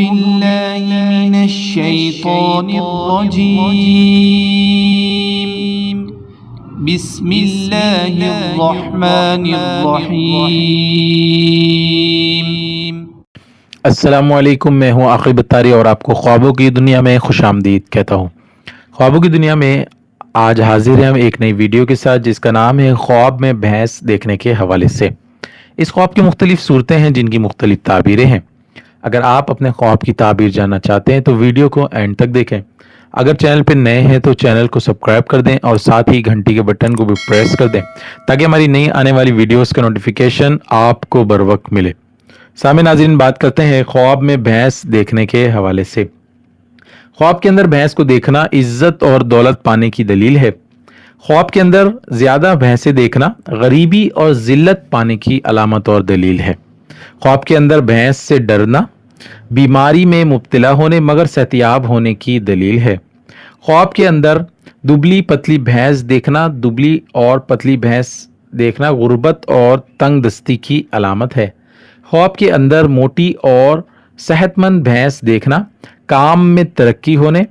بالله من الشيطان الرجيم بسم الله الرحمن الرحيم۔ السلام علیکم، میں ہوں عاقب اتاری اور آپ کو خوابوں کی دنیا میں خوش آمدید کہتا ہوں۔ خوابوں کی دنیا میں آج حاضر ہیں ہم ایک نئی ویڈیو کے ساتھ جس کا نام ہے خواب میں بھینس دیکھنے کے حوالے سے۔ اس خواب کی مختلف صورتیں ہیں جن کی مختلف تعبیریں ہیں۔ اگر آپ اپنے خواب کی تعبیر جاننا چاہتے ہیں تو ویڈیو کو اینڈ تک دیکھیں۔ اگر چینل پہ نئے ہیں تو چینل کو سبسکرائب کر دیں اور ساتھ ہی گھنٹی کے بٹن کو بھی پریس کر دیں تاکہ ہماری نئی آنے والی ویڈیوز کا نوٹیفیکیشن آپ کو بر وقت ملے۔ سامعین ناظرین، بات کرتے ہیں خواب میں بھینس دیکھنے کے حوالے سے۔ خواب کے اندر بھینس کو دیکھنا عزت اور دولت پانے کی دلیل ہے۔ خواب کے اندر زیادہ بھینسیں دیکھنا غریبی اور ذلت پانے کی علامت اور دلیل ہے۔ خواب کے اندر بھینس سے ڈرنا بیماری میں مبتلا ہونے مگر صحتیاب ہونے کی دلیل ہے۔ خواب کے اندر دبلی پتلی بھینس دیکھنا دبلی اور پتلی بھینس دیکھنا غربت اور تنگ دستی کی علامت ہے۔ خواب کے اندر موٹی اور صحت مند بھینس دیکھنا کام میں ترقی ہونے،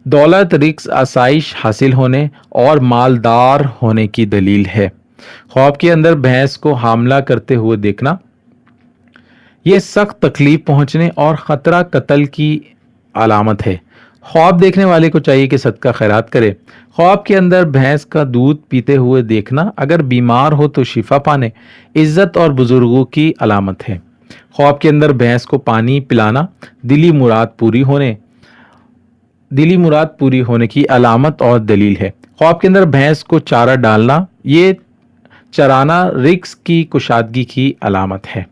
دولت، رزق، آسائش حاصل ہونے اور مالدار ہونے کی دلیل ہے۔ خواب کے اندر بھینس کو حاملہ کرتے ہوئے دیکھنا یہ سخت تکلیف پہنچنے اور خطرہ قتل کی علامت ہے۔ خواب دیکھنے والے کو چاہیے کہ صدقہ خیرات کرے۔ خواب کے اندر بھینس کا دودھ پیتے ہوئے دیکھنا اگر بیمار ہو تو شفا پانے، عزت اور بزرگوں کی علامت ہے۔ خواب کے اندر بھینس کو پانی پلانا دلی مراد پوری ہونے کی علامت اور دلیل ہے۔ خواب کے اندر بھینس کو چارہ ڈالنا یہ چرانا رزق کی کشادگی کی علامت ہے۔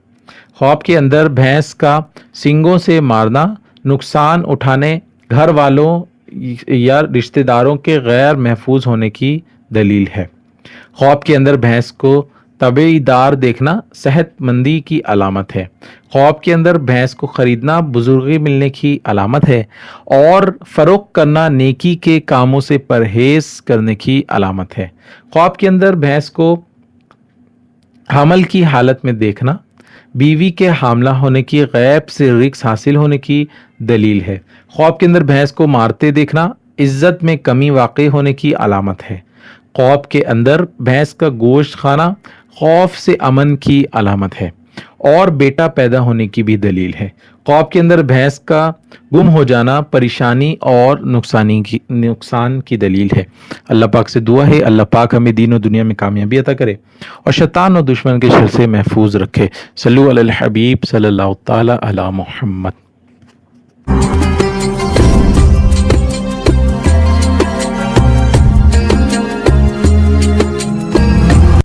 خواب کے اندر بھینس کا سنگوں سے مارنا نقصان اٹھانے، گھر والوں یا رشتہ داروں کے غیر محفوظ ہونے کی دلیل ہے۔ خواب کے اندر بھینس کو طبیعی دار دیکھنا صحت مندی کی علامت ہے۔ خواب کے اندر بھینس کو خریدنا بزرگی ملنے کی علامت ہے اور فروخت کرنا نیکی کے کاموں سے پرہیز کرنے کی علامت ہے۔ خواب کے اندر بھینس کو حمل کی حالت میں دیکھنا بیوی کے حاملہ ہونے کی غیب سے رزق حاصل ہونے کی دلیل ہے۔ خواب کے اندر بھینس کو مارتے دیکھنا عزت میں کمی واقع ہونے کی علامت ہے۔ خواب کے اندر بھینس کا گوشت کھانا خوف سے امن کی علامت ہے اور بیٹا پیدا ہونے کی بھی دلیل ہے۔ خواب کے اندر بھینس کا گم ہو جانا پریشانی اور نقصان کی دلیل ہے۔ اللہ پاک سے دعا ہے اللہ پاک ہمیں دین و دنیا میں کامیابی عطا کرے اور شیطان و دشمن کے شر سے محفوظ رکھے۔ صلو علی الحبیب صلی اللہ تعالی علی محمد۔